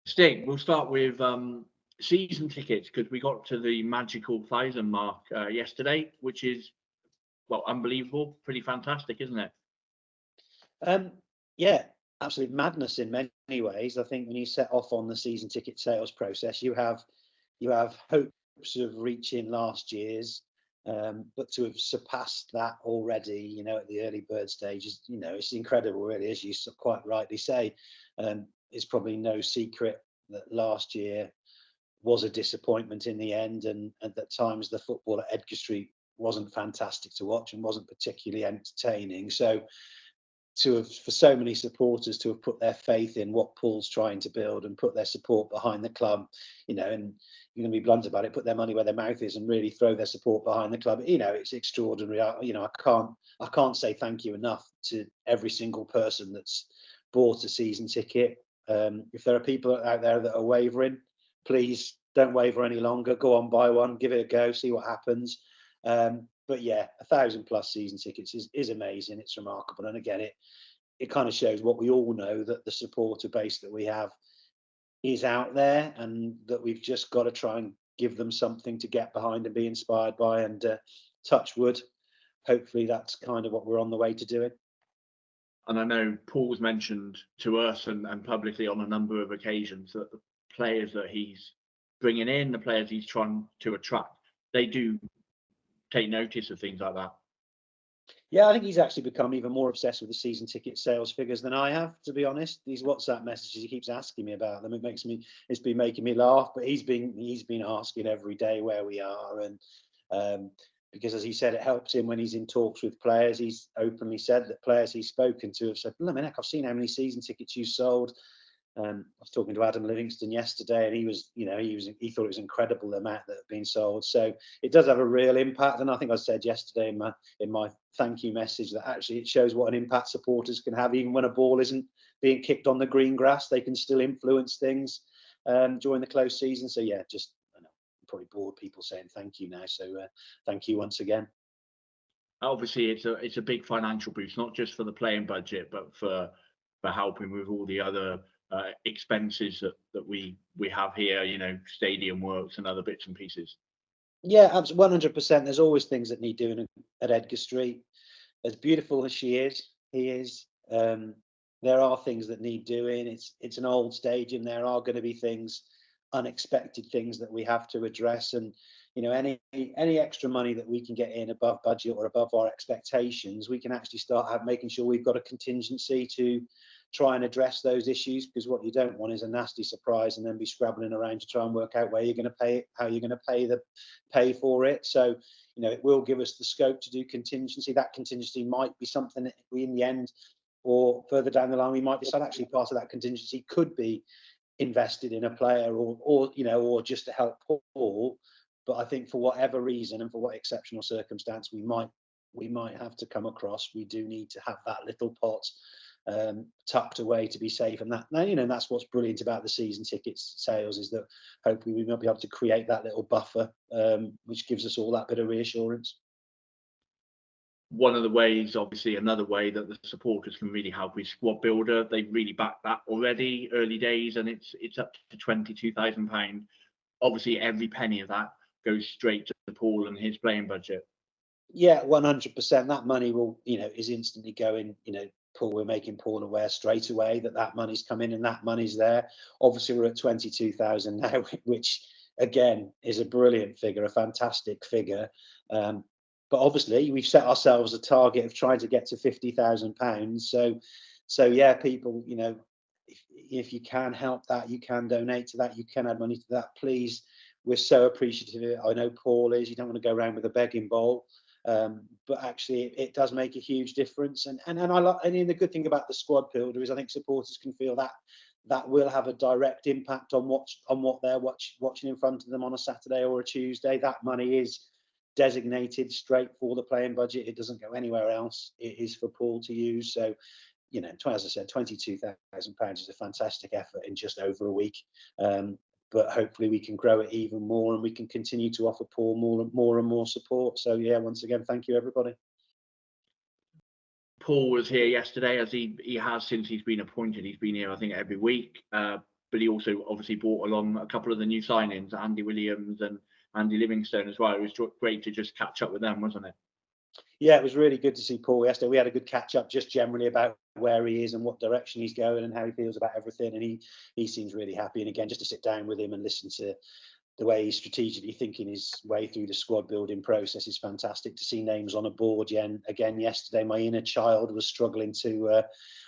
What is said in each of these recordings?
Sting, we'll start with season tickets because we got to the magical 1,000 mark yesterday, which is, well, unbelievable, pretty fantastic, isn't it? Yeah, absolute madness in many ways. I think when you set off on the season ticket sales process, you have hopes of reaching last year's, but to have surpassed that already, at the early bird stages, it's incredible, really, as you quite rightly say. It's probably no secret that last year was a disappointment in the end, and at times the football at Edgar Street wasn't fantastic to watch and wasn't particularly entertaining. So for so many supporters to have put their faith in what Paul's trying to build and put their support behind the club, and you're going to be blunt about it, put their money where their mouth is and really throw their support behind the club. It's extraordinary. I can't say thank you enough to every single person that's bought a season ticket. If there are people out there that are wavering, please don't waver any longer. Go on, buy one, give it a go, see what happens. But yeah, 1,000+ season tickets is amazing. It's remarkable, and again, it kind of shows what we all know, that the supporter base that we have is out there, and that we've just got to try and give them something to get behind and be inspired by. And touch wood, hopefully that's kind of what we're on the way to doing. And I know Paul's mentioned to us and publicly on a number of occasions that the players that he's bringing in, the players he's trying to attract, they do take notice of things like that. Yeah, I think he's actually become even more obsessed with the season ticket sales figures than I have, to be honest. These WhatsApp messages, he keeps asking me about them. It's been making me laugh, but he's been asking every day where we are, and because, as he said, it helps him when he's in talks with players. He's openly said that players he's spoken to have said, "Look, I've seen how many season tickets you sold." I was talking to Adam Livingston yesterday, and he thought it was incredible the amount that had been sold. So it does have a real impact. And I think I said yesterday in my thank you message that actually it shows what an impact supporters can have, even when a ball isn't being kicked on the green grass. They can still influence things during the close season. So yeah, just I'm probably bored people saying thank you now. So thank you once again. Obviously, it's a big financial boost, not just for the playing budget, but for helping with all the other expenses that we have here, stadium works and other bits and pieces. Yeah, absolutely, 100%. There's always things that need doing at Edgar Street. As beautiful as he is. There are things that need doing. It's an old stadium. There are going to be things, unexpected things that we have to address, and any extra money that we can get in above budget or above our expectations, we can actually start making sure we've got a contingency to try and address those issues, because what you don't want is a nasty surprise and then be scrabbling around to try and work out where you're going to pay it, how you're going to pay for it. So it will give us the scope to do contingency. That contingency might be something that we, in the end or further down the line, we might decide actually part of that contingency could be invested in a player or just to help Paul. But I think for whatever reason and for what exceptional circumstance we might have to come across, we do need to have that little pot tucked away to be safe. And that's what's brilliant about the season tickets sales, is that hopefully we might be able to create that little buffer, which gives us all that bit of reassurance. One of the ways, obviously, another way that the supporters can really help is Squad Builder. They've really backed that already, early days, and it's up to £22,000. Obviously, every penny of that goes straight to Paul and his playing budget. Yeah, 100%. That money will, is instantly going, Paul, we're making Paul aware straight away that money's come in and that money's there. Obviously, we're at 22,000 now, which again is a brilliant figure, a fantastic figure. But obviously, we've set ourselves a target of trying to get to £50,000. So yeah, people, if you can help that, you can donate to that, you can add money to that. Please, we're so appreciative. I know Paul is. You don't want to go around with a begging bowl. But actually it does make a huge difference, and the good thing about the Squad Builder is I think supporters can feel that will have a direct impact on what they're watching in front of them on a Saturday or a Tuesday. That money is designated straight for the playing budget. It doesn't go anywhere else. It is for Paul to use. So as I said, £22,000 is a fantastic effort in just over a week. But hopefully we can grow it even more, and we can continue to offer Paul more and more support. So yeah, once again, thank you everybody. Paul was here yesterday, as he has since he's been appointed. He's been here, I think, every week. but he also obviously brought along a couple of the new signings, Andy Williams and Andy Livingstone as well. It was great to just catch up with them, wasn't it? Yeah, it was really good to see Paul yesterday. We had a good catch up just generally about where he is and what direction he's going and how he feels about everything. And he seems really happy. And again, just to sit down with him and listen to the way he's strategically thinking his way through the squad building process is fantastic. To see names on a board again yesterday, my inner child was struggling to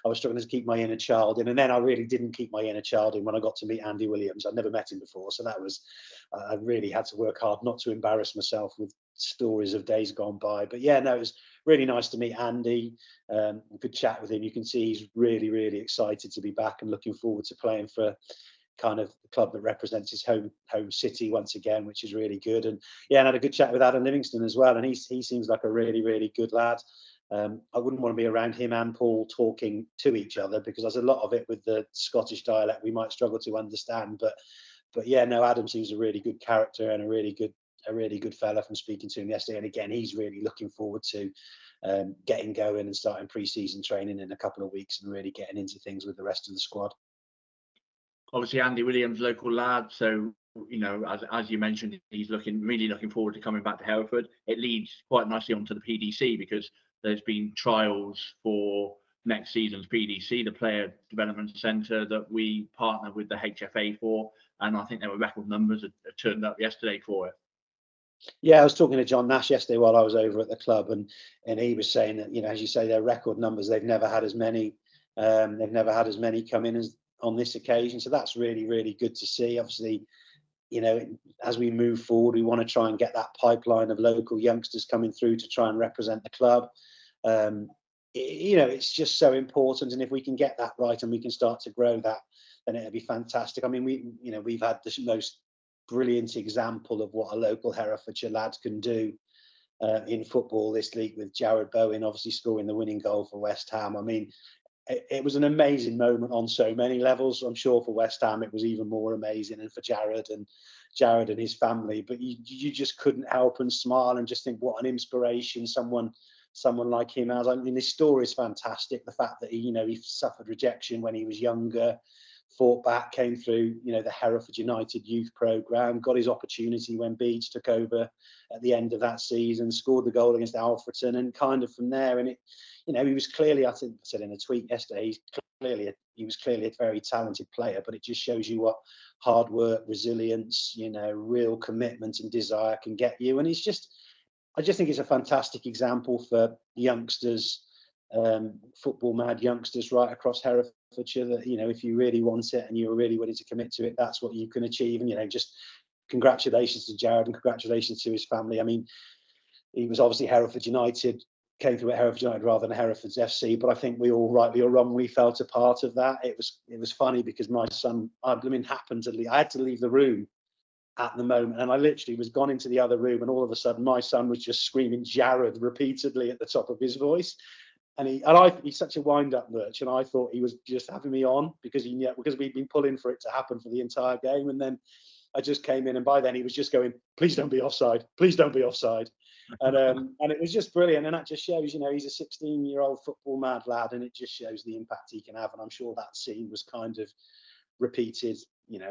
I was struggling to keep my inner child in, and then I really didn't keep my inner child in when I got to meet Andy Williams. I'd never met him before, so that was I really had to work hard not to embarrass myself with stories of days gone by. But yeah, no, it was really nice to meet Andy. Good chat with him. You can see he's really excited to be back and looking forward to playing for kind of the club that represents his home city once again, which is really good. And yeah, and I had a good chat with Adam Livingston as well, and he seems like a really good lad. I wouldn't want to be around him and Paul talking to each other, because there's a lot of it with the Scottish dialect we might struggle to understand. But yeah, no, Adam seems a really good character and a really good fella from speaking to him yesterday. And again, he's really looking forward to getting going and starting pre-season training in a couple of weeks and really getting into things with the rest of the squad. Obviously, Andy Williams, local lad, so as you mentioned, he's really looking forward to coming back to Hereford. It leads quite nicely onto the PDC, because there's been trials for next season's PDC, the Player Development Centre that we partner with the HFA for, and I think there were record numbers that turned up yesterday for it. Yeah, I was talking to John Nash yesterday while I was over at the club, and he was saying that, as you say, they're record numbers. They've never had as many. They've never had as many come in as on this occasion. So that's really good to see. Obviously, as we move forward, we want to try and get that pipeline of local youngsters coming through to try and represent the club. It's just so important, and if we can get that right and we can start to grow that, then it'll be fantastic. I mean, we've had the most brilliant example of what a local Herefordshire lad can do in football this league, with Jared Bowen obviously scoring the winning goal for West Ham. I mean, it was an amazing moment on so many levels. I'm sure for West Ham it was even more amazing, and for Jared and his family. But you just couldn't help and smile and just think, what an inspiration someone like him has. I mean, his story is fantastic. The fact that he suffered rejection when he was younger, fought back, came through the Hereford United youth programme, got his opportunity when Beach took over at the end of that season, scored the goal against Alfreton, and kind of from there. And he was clearly, I said in a tweet yesterday, he was clearly a very talented player, but it just shows you what hard work, resilience, real commitment and desire can get you. And I just think it's a fantastic example for youngsters, football mad youngsters right across Herefordshire, that if you really want it and you're really willing to commit to it, that's what you can achieve. And just congratulations to Jared and congratulations to his family. I mean, he was obviously Hereford United, came through at Hereford United rather than Hereford's FC, but I think we all, rightly or wrongly, felt a part of that. It was funny because my son, I had to leave the room at the moment, and I literally was gone into the other room, and all of a sudden my son was just screaming Jared repeatedly at the top of his voice. And he's such a wind-up merch, and I thought he was just having me on because we'd been pulling for it to happen for the entire game. And then I just came in, and by then he was just going, "Please don't be offside, please don't be offside," and it was just brilliant. And that just shows, he's a 16-year-old football mad lad, and it just shows the impact he can have. And I'm sure that scene was kind of repeated,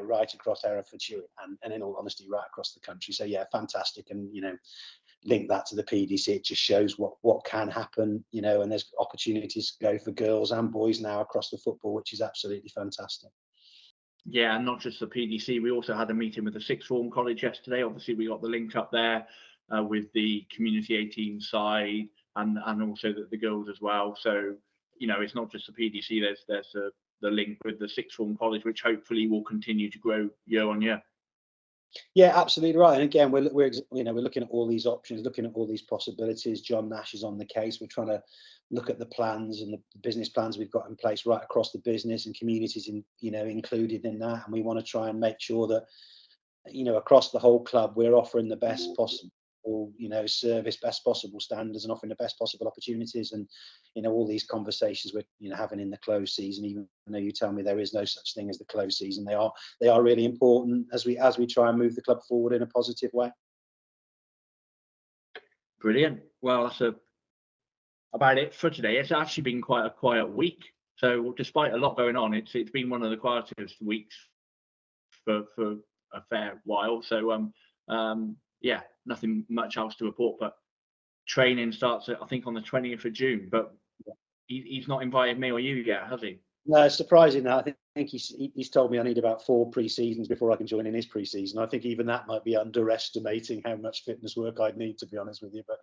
right across Herefordshire, and in all honesty, right across the country. So yeah, fantastic. And link that to the PDC, it just shows what can happen, and there's opportunities to go for girls and boys now across the football, which is absolutely fantastic. Yeah, and not just the PDC, we also had a meeting with the sixth form college yesterday. Obviously, we got the link up there with the community 18 side and also the girls as well. So, it's not just the PDC, there's the link with the sixth form college, which hopefully will continue to grow year on year. Yeah, absolutely right. And again, we're looking at all these options, looking at all these possibilities. John Nash is on the case. We're trying to look at the plans and the business plans we've got in place right across the business, and communities included in that. And we want to try and make sure that across the whole club we're offering the best possible service, best possible standards, and offering the best possible opportunities. And all these conversations we're having in the closed season, even though you tell me there is no such thing as the closed season, they are really important as we try and move the club forward in a positive way. Brilliant. Well, that's about it for today. It's actually been quite a quiet week, so despite a lot going on, it's been one of the quietest weeks for a fair while. So yeah, nothing much else to report. But training starts, I think, on the 20th of June. But he's not invited me or you yet, has he? No, it's surprising that. I think he's told me I need about 4 pre-seasons before I can join in his pre-season. I think even that might be underestimating how much fitness work I'd need, to be honest with you. But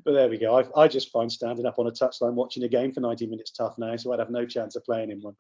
there we go. I just find standing up on a touchline watching a game for 90 minutes tough now, so I'd have no chance of playing in one.